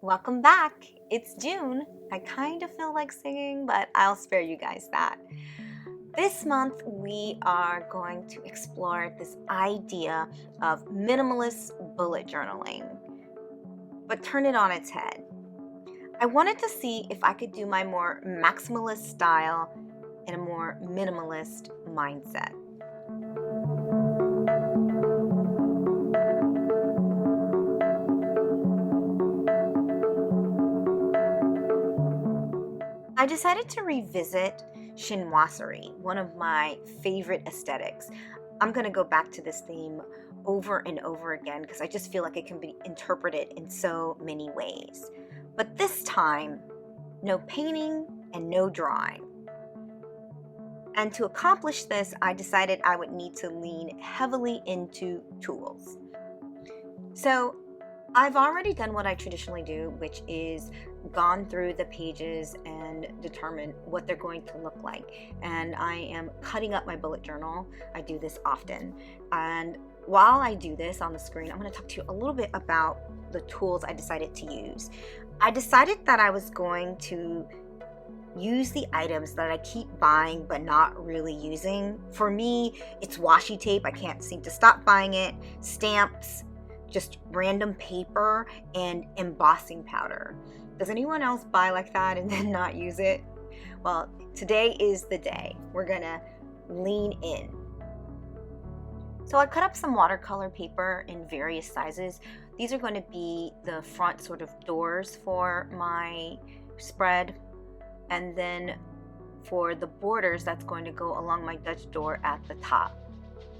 Welcome back. It's June. I kind of feel like singing, but I'll spare you guys that. This month, we are going to explore this idea of minimalist bullet journaling, but turn it on its head. I wanted to see if I could do my more maximalist style in a more minimalist mindset. I decided to revisit Chinoiserie, one of my favorite aesthetics. I'm going to go back to this theme over and over again because I just feel like it can be interpreted in so many ways. But this time, no painting and no drawing. And to accomplish this, I decided I would need to lean heavily into tools. So I've already done what I traditionally do, which is gone through the pages and determined what they're going to look like. And I am cutting up my bullet journal. I do this often. And while I do this on the screen, I'm going to talk to you a little bit about the tools I decided to use. I decided that I was going to use the items that I keep buying but not really using. For me, it's washi tape. I can't seem to stop buying it. Stamps, just random paper, and embossing powder. Does anyone else buy like that and then not use it? Well, today is the day. We're gonna lean in. So I cut up some watercolor paper in various sizes. These are going to be the front sort of doors for my spread. And then for the borders, that's going to go along my Dutch door at the top.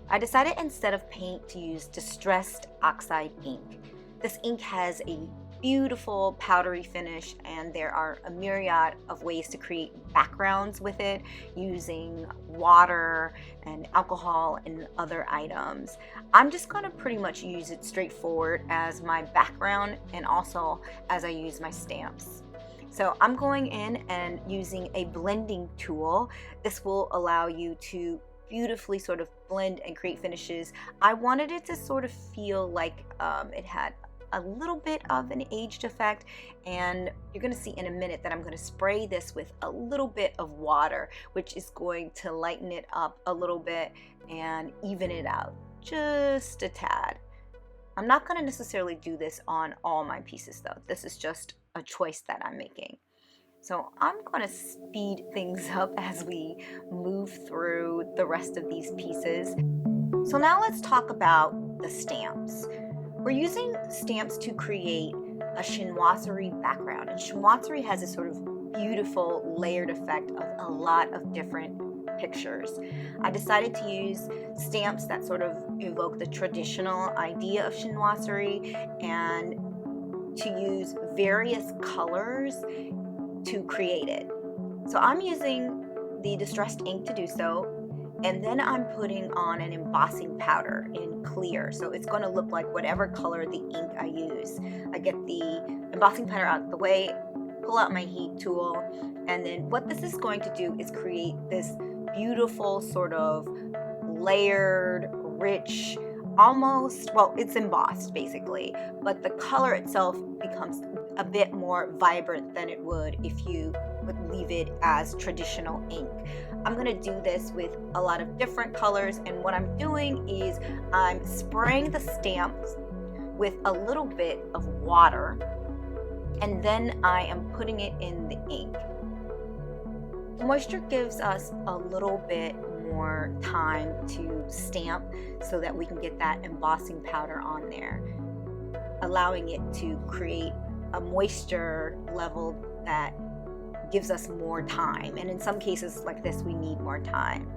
I decided instead of paint to use distressed Oxide ink. This ink has a beautiful powdery finish, and there are a myriad of ways to create backgrounds with it using water and alcohol and other items. I'm just going to pretty much use it straightforward as my background and also as I use my stamps. So I'm going in and using a blending tool. This will allow you to beautifully sort of blend and create finishes. I wanted it to sort of feel like it had a little bit of an aged effect, and you're going to see in a minute that I'm going to spray this with a little bit of water, which is going to lighten it up a little bit and even it out just a tad. I'm not going to necessarily do this on all my pieces though. This is just a choice that I'm making. So I'm going to speed things up as we move through the rest of these pieces. So now let's talk about the stamps. We're using stamps to create a chinoiserie background. And chinoiserie has this sort of beautiful layered effect of a lot of different pictures. I decided to use stamps that sort of evoke the traditional idea of chinoiserie and to use various colors to create it. So I'm using the distressed ink to do so, and then I'm putting on an embossing powder in clear. So it's going to look like whatever color the ink I use. I get the embossing powder out of the way, pull out my heat tool, and then what this is going to do is create this beautiful sort of layered, rich, almost, well, it's embossed basically, but the color itself becomes a bit more vibrant than it would if you would leave it as traditional ink. I'm going to do this with a lot of different colors, and what I'm doing is I'm spraying the stamps with a little bit of water, and then I am putting it in the ink. The moisture gives us a little bit more time to stamp so that we can get that embossing powder on there, allowing it to create a moisture level that gives us more time. And in some cases like this, we need more time.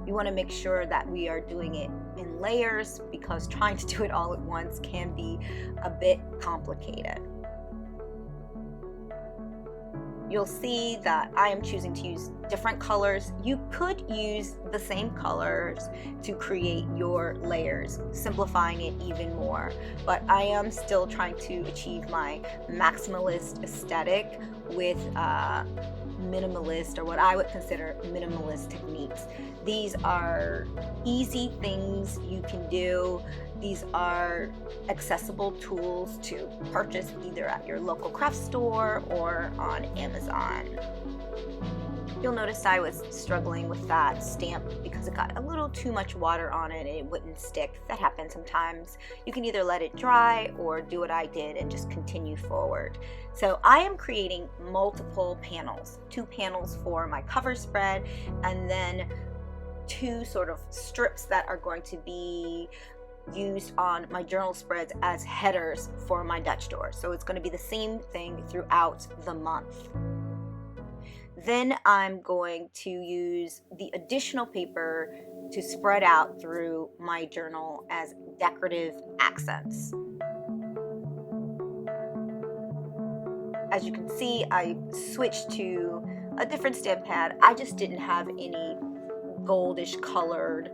We want to make sure that we are doing it in layers because trying to do it all at once can be a bit complicated. You'll see that I am choosing to use different colors. You could use the same colors to create your layers, simplifying it even more. But I am still trying to achieve my maximalist aesthetic with minimalist, or what I would consider minimalist techniques. These are easy things you can do These are accessible tools to purchase either at your local craft store or on Amazon. You'll notice I was struggling with that stamp because it got a little too much water on it and it wouldn't stick. That happens sometimes. You can either let it dry or do what I did and just continue forward. So I am creating multiple panels, 2 panels for my cover spread and then 2 sort of strips that are going to be used on my journal spreads as headers for my Dutch door. So it's going to be the same thing throughout the month. Then I'm going to use the additional paper to spread out through my journal as decorative accents. As you can see, I switched to a different stamp pad. I just didn't have any goldish colored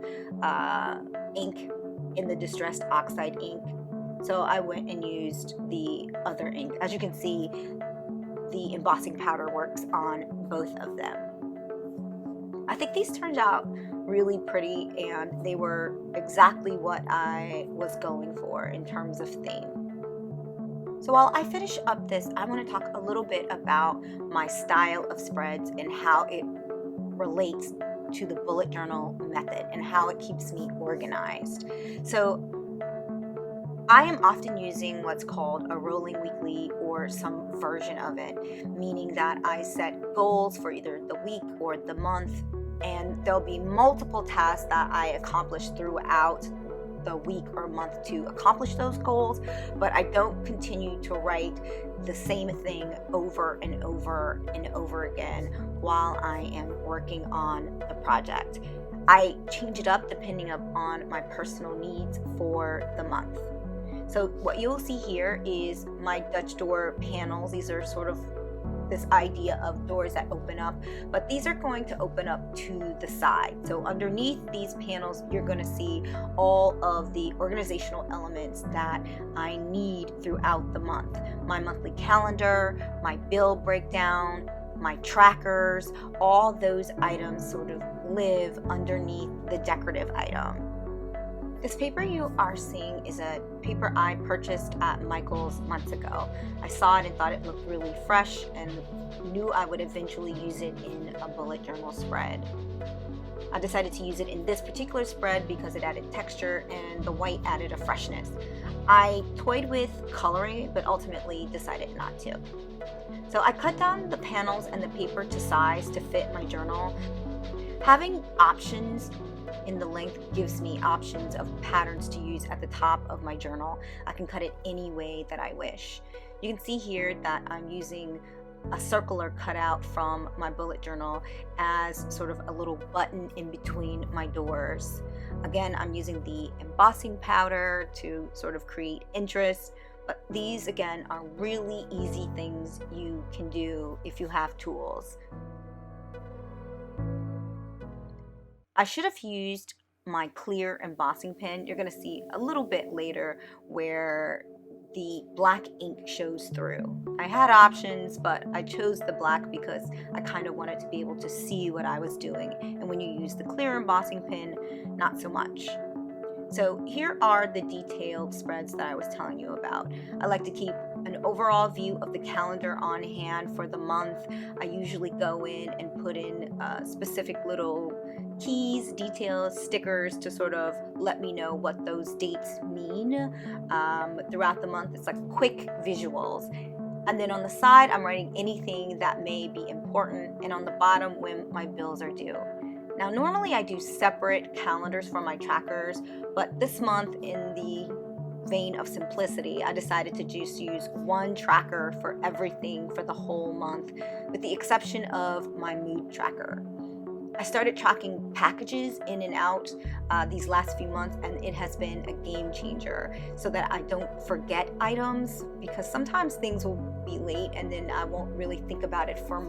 ink in the distressed Oxide ink. So I went and used the other ink. As you can see, the embossing powder works on both of them. I think these turned out really pretty and they were exactly what I was going for in terms of theme. So while I finish up this, I want to talk a little bit about my style of spreads and how it relates to the bullet journal method and how it keeps me organized. So I am often using what's called a rolling weekly or some version of it, meaning that I set goals for either the week or the month, and there'll be multiple tasks that I accomplish throughout the week or month to accomplish those goals, but I don't continue to write the same thing over and over and over again while I am working on the project. I change it up depending upon my personal needs for the month. So what you'll see here is my Dutch door panels. These are sort of this idea of doors that open up, but these are going to open up to the side. So underneath these panels, you're going to see all of the organizational elements that I need throughout the month. My monthly calendar, my bill breakdown, my trackers, all those items sort of live underneath the decorative item. This paper you are seeing is a paper I purchased at Michael's months ago. I saw it and thought it looked really fresh and knew I would eventually use it in a bullet journal spread. I decided to use it in this particular spread because it added texture and the white added a freshness. I toyed with coloring it, but ultimately decided not to. So I cut down the panels and the paper to size to fit my journal. Having options in the length gives me options of patterns to use at the top of my journal. I can cut it any way that I wish. You can see here that I'm using a circular cutout from my bullet journal as sort of a little button in between my doors. Again, I'm using the embossing powder to sort of create interest, but these again are really easy things you can do if you have tools. I should have used my clear embossing pen. You're going to see a little bit later where the black ink shows through. I had options, but I chose the black because I kind of wanted to be able to see what I was doing. And when you use the clear embossing pen, not so much. So here are the detailed spreads that I was telling you about. I like to keep an overall view of the calendar on hand for the month. I usually go in and put in specific little keys, details, stickers to sort of let me know what those dates mean. Throughout the month, it's like quick visuals. And then on the side, I'm writing anything that may be important, and on the bottom, when my bills are due. Now, normally I do separate calendars for my trackers, but this month, in the vein of simplicity, I decided to just use one tracker for everything for the whole month, with the exception of my mood tracker. I started tracking packages in and out these last few months, and it has been a game changer so that I don't forget items, because sometimes things will be late and then I won't really think about it for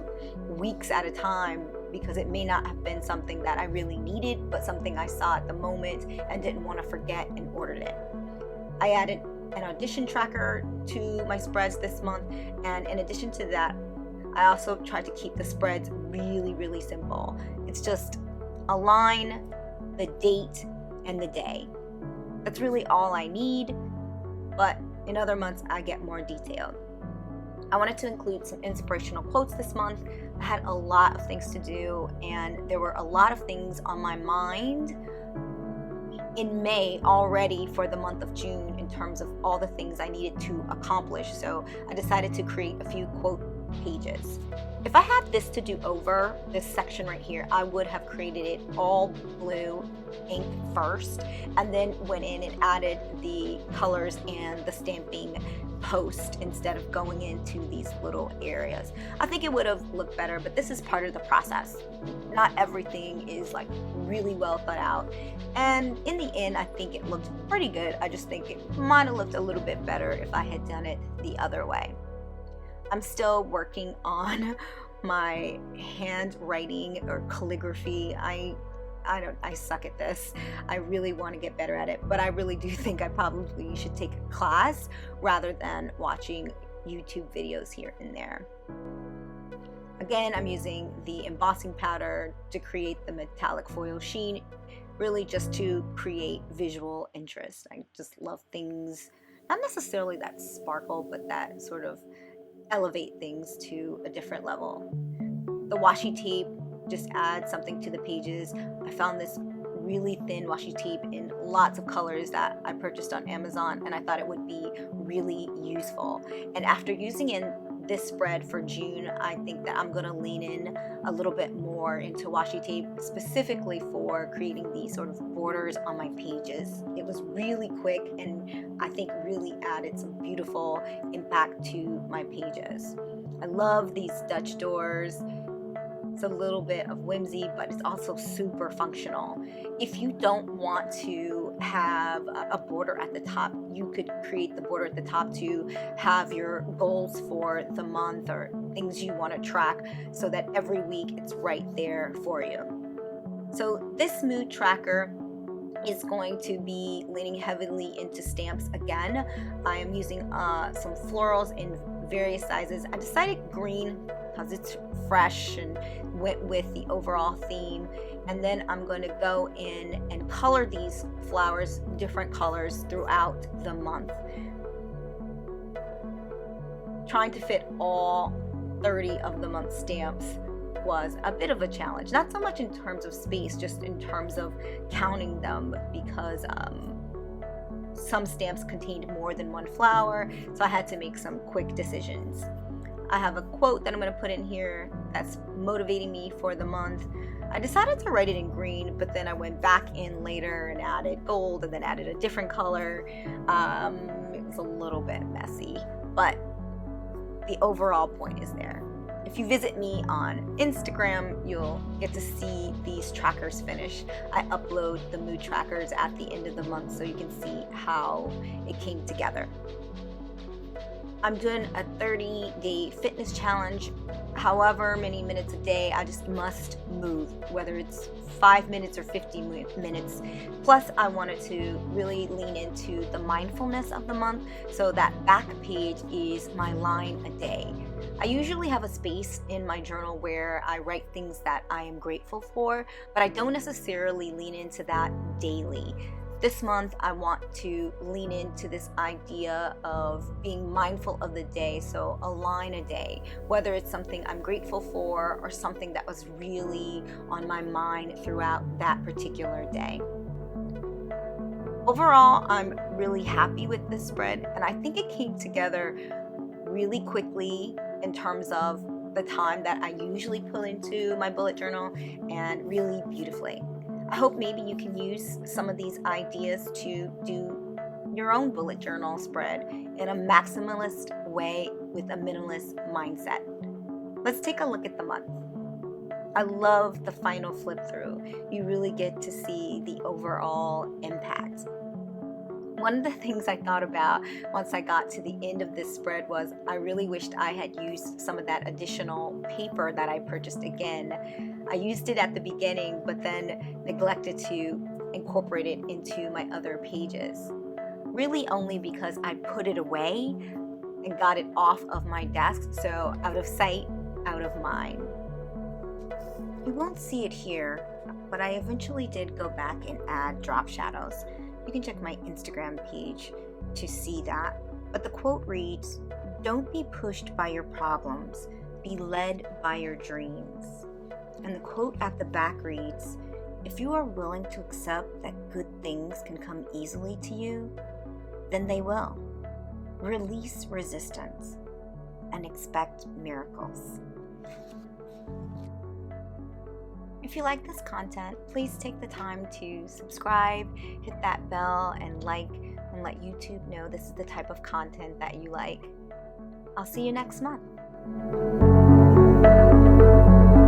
weeks at a time because it may not have been something that I really needed, but something I saw at the moment and didn't want to forget and ordered it. I added an Audition Tracker to my spreads this month, and in addition to that, I also tried to keep the spreads really, really simple. It's just a line, the date, and the day. That's really all I need, but in other months I get more detailed. I wanted to include some inspirational quotes this month. I had a lot of things to do, and there were a lot of things on my mind in May already for the month of June in terms of all the things I needed to accomplish. So I decided to create a few quote pages. If I had this to do over, this section right here, I would have created it all blue ink first, and then went in and added the colors and the stamping post instead of going into these little areas. I think it would have looked better, but this is part of the process. Not everything is like really well thought out, and in the end I think it looked pretty good. I just think it might have looked a little bit better if I had done it the other way. I'm still working on my handwriting or calligraphy. I suck at this. I really want to get better at it, but I really do think I probably should take a class rather than watching YouTube videos here and there. Again, I'm using the embossing powder to create the metallic foil sheen, really just to create visual interest. I just love things, not necessarily that sparkle, but that sort of elevate things to a different level. The washi tape just adds something to the pages. I found this really thin washi tape in lots of colors that I purchased on Amazon, and I thought it would be really useful. And after using in this spread for June, I think that I'm gonna lean in a little bit more into washi tape, specifically for creating these sort of borders on my pages. It was really quick and I think really added some beautiful impact to my pages. I love these Dutch doors. It's a little bit of whimsy, but it's also super functional. If you don't want to have a border at the top, you could create the border at the top to have your goals for the month or things you want to track, so that every week it's right there for you. So this mood tracker is going to be leaning heavily into stamps again. I am using some florals in various sizes. I decided green because it's fresh and went with the overall theme, and then I'm going to go in and color these flowers different colors throughout the month. Trying to fit all 30 of the month stamps was a bit of a challenge, not so much in terms of space, just in terms of counting them, because some stamps contained more than one flower, so I had to make some quick decisions. I have a quote that I'm going to put in here that's motivating me for the month. I decided to write it in green, but then I went back in later and added gold and then added a different color. It was a little bit messy, but the overall point is there. If you visit me on Instagram, you'll get to see these trackers finish. I upload the mood trackers at the end of the month so you can see how it came together. I'm doing a 30-day fitness challenge. However many minutes a day, I just must move, whether it's 5 minutes or 50 minutes. Plus, I wanted to really lean into the mindfulness of the month, so that back page is my line a day. I usually have a space in my journal where I write things that I am grateful for, but I don't necessarily lean into that daily. This month, I want to lean into this idea of being mindful of the day, so a line a day, whether it's something I'm grateful for or something that was really on my mind throughout that particular day. Overall, I'm really happy with this spread, and I think it came together really quickly in terms of the time that I usually put into my bullet journal, and really beautifully. I hope maybe you can use some of these ideas to do your own bullet journal spread in a maximalist way with a minimalist mindset. Let's take a look at the month. I love the final flip through. You really get to see the overall impact. One of the things I thought about once I got to the end of this spread was I really wished I had used some of that additional paper that I purchased again. I used it at the beginning, but then neglected to incorporate it into my other pages. Really only because I put it away and got it off of my desk, so out of sight, out of mind. You won't see it here, but I eventually did go back and add drop shadows. You can check my Instagram page to see that. But the quote reads, "Don't be pushed by your problems, be led by your dreams." And the quote at the back reads, "If you are willing to accept that good things can come easily to you, then they will. Release resistance and expect miracles." If you like this content, please take the time to subscribe, hit that bell, and like, and let YouTube know this is the type of content that you like. I'll see you next month.